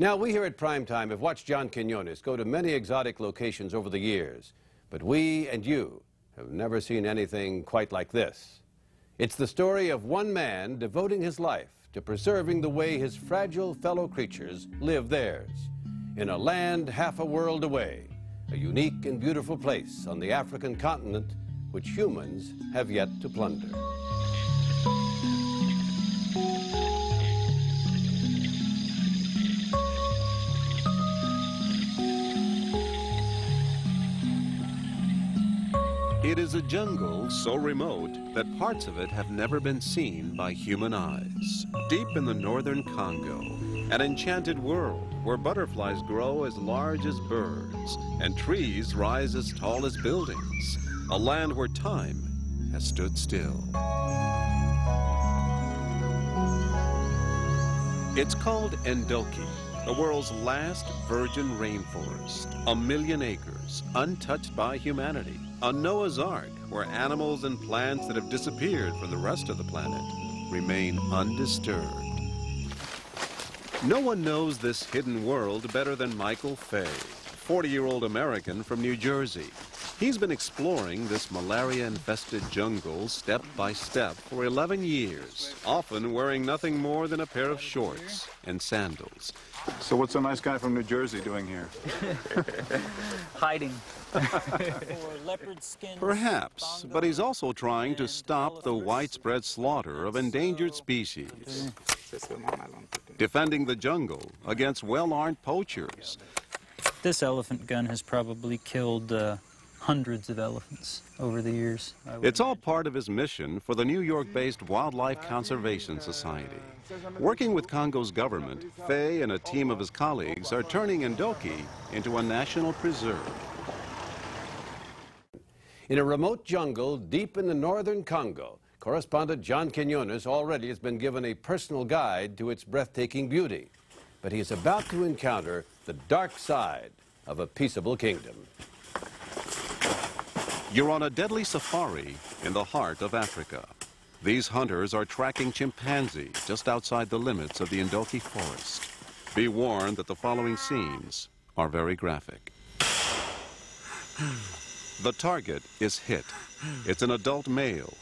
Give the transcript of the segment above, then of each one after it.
Now, we here at Primetime have watched John Quinones go to many exotic locations over the years, but we and you have never seen anything quite like this. It's the story of one man devoting his life to preserving the way his fragile fellow creatures live theirs, in a land half a world away, a unique and beautiful place on the African continent which humans have yet to plunder. It is a jungle so remote that parts of it have never been seen by human eyes. Deep in the northern Congo, an enchanted world where butterflies grow as large as birds and trees rise as tall as buildings. A land where time has stood still. It's called Ndoki, the world's last virgin rainforest. 1 million acres, untouched by humanity. A Noah's Ark where animals and plants that have disappeared from the rest of the planet remain undisturbed. No one knows this hidden world better than Michael Fay, a 40-year-old American from New Jersey. He's been exploring this malaria-infested jungle step by step for 11 years, often wearing nothing more than a pair of shorts and sandals. So what's a nice guy from New Jersey doing here? Hiding. Perhaps, but he's also trying to stop the widespread slaughter of endangered species, defending the jungle against well-armed poachers. This elephant gun has probably killed hundreds of elephants over the years. It's all part of his mission for the New York-based Wildlife Conservation Society. Working with Congo's government, Fay and a team of his colleagues are turning Ndoki into a national preserve. In a remote jungle deep in the northern Congo, correspondent John Quinones already has been given a personal guide to its breathtaking beauty. But he is about to encounter the dark side of a peaceable kingdom. You're on a deadly safari in the heart of Africa. These hunters are tracking chimpanzees just outside the limits of the Ndoki forest. Be warned that the following scenes are very graphic. The target is hit. It's an adult male.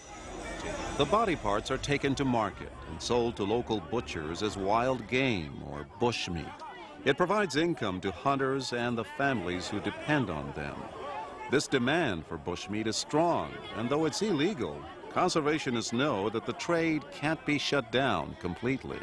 The body parts are taken to market and sold to local butchers as wild game or bushmeat. It provides income to hunters and the families who depend on them. This demand for bushmeat is strong, and though it's illegal, conservationists know that the trade can't be shut down completely.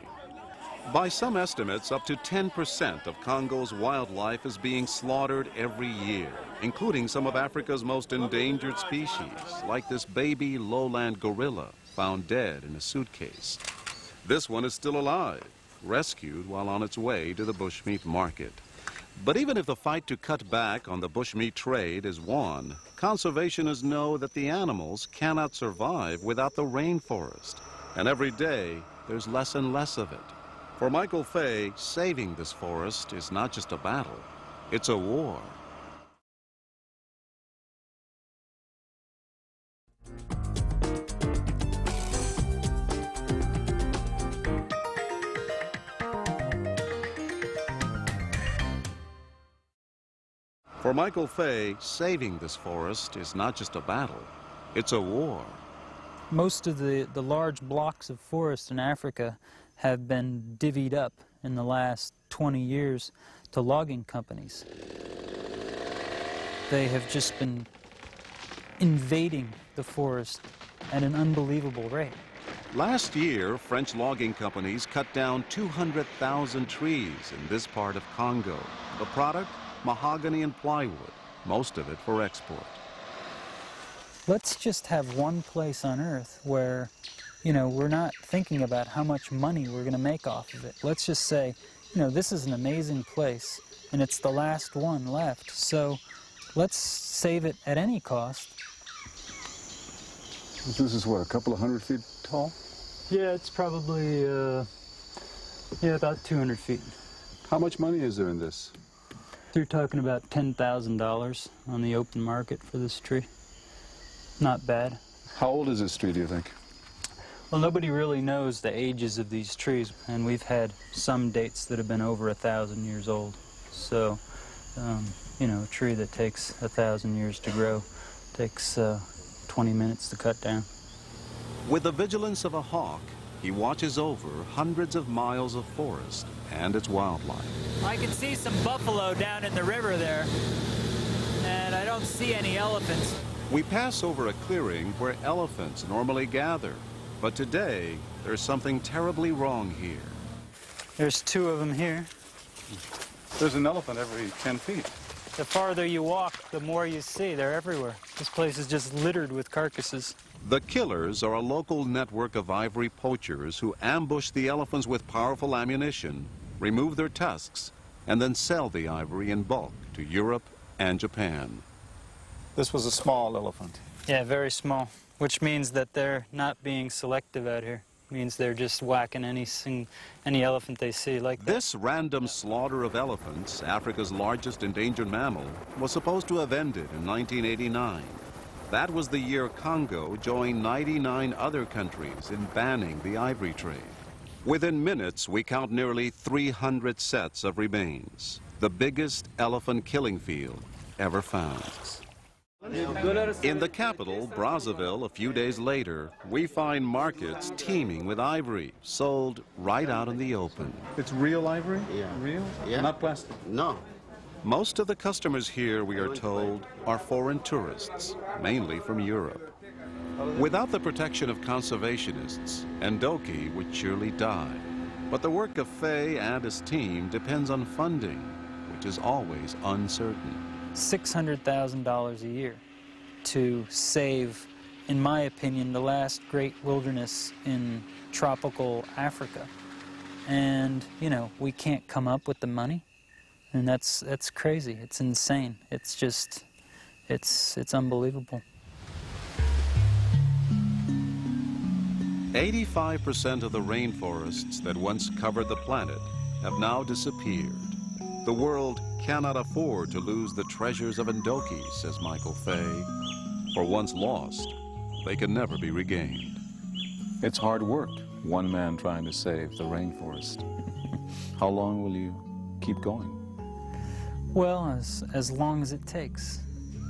By some estimates, up to 10% of Congo's wildlife is being slaughtered every year, including some of Africa's most endangered species, like this baby lowland gorilla found dead in a suitcase. This one is still alive, rescued while on its way to the bushmeat market. But even if the fight to cut back on the bushmeat trade is won, conservationists know that the animals cannot survive without the rainforest. And every day, there's less and less of it. For Michael Fay, saving this forest is not just a battle, it's a war. For Michael Fay, saving this forest is not just a battle, it's a war. Most of the large blocks of forest in Africa have been divvied up in the last 20 years to logging companies. They have just been invading the forest at an unbelievable rate. Last year, French logging companies cut down 200,000 trees in this part of Congo. The product? Mahogany and plywood, most of it for export. Let's just have one place on Earth where, we're not thinking about how much money we're going to make off of it. Let's just say, this is an amazing place, and it's the last one left, so let's save it at any cost. This is what, a couple of 100 feet tall? Yeah, it's probably, about 200 feet. How much money is there in this? They're talking about $10,000 on the open market for this tree. Not bad. How old is this tree, do you think? Well, nobody really knows the ages of these trees, and we've had some dates that have been over 1,000 years old. So, you know, a tree that takes 1,000 years to grow takes 20 minutes to cut down. With the vigilance of a hawk, he watches over hundreds of miles of forest and its wildlife. I can see some buffalo down in the river there, and I don't see any elephants. We pass over a clearing where elephants normally gather, but today there's something terribly wrong here. There's 2 of them here. There's an elephant every 10 feet. The farther you walk, the more you see. They're everywhere. This place is just littered with carcasses. The killers are a local network of ivory poachers who ambush the elephants with powerful ammunition, remove their tusks, and then sell the ivory in bulk to Europe and Japan. This was a small elephant. Yeah, very small, which means that they're not being selective out here. It means they're just whacking any elephant they see like that. This random slaughter of elephants, Africa's largest endangered mammal, was supposed to have ended in 1989. That was the year Congo joined 99 other countries in banning the ivory trade. Within minutes, we count nearly 300 sets of remains, the biggest elephant killing field ever found. In the capital, Brazzaville, a few days later, we find markets teeming with ivory, sold right out in the open. It's real ivory? Yeah. Real? Yeah. Not plastic? No. Most of the customers here, we are told, are foreign tourists, mainly from Europe. Without the protection of conservationists, Ndoki would surely die. But the work of Faye and his team depends on funding, which is always uncertain. $600,000 a year to save, in my opinion, the last great wilderness in tropical Africa. And, you know, we can't come up with the money. And that's crazy. It's insane. It's just, it's unbelievable. 85% of the rainforests that once covered the planet have now disappeared. The world cannot afford to lose the treasures of Ndoki, says Michael Fay. For once lost, they can never be regained. It's hard work, one man trying to save the rainforest. How long will you keep going? Well, as long as it takes.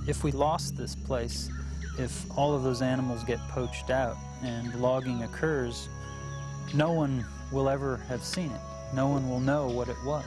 If we lost this place, if all of those animals get poached out and logging occurs, no one will ever have seen it. No one will know what it was.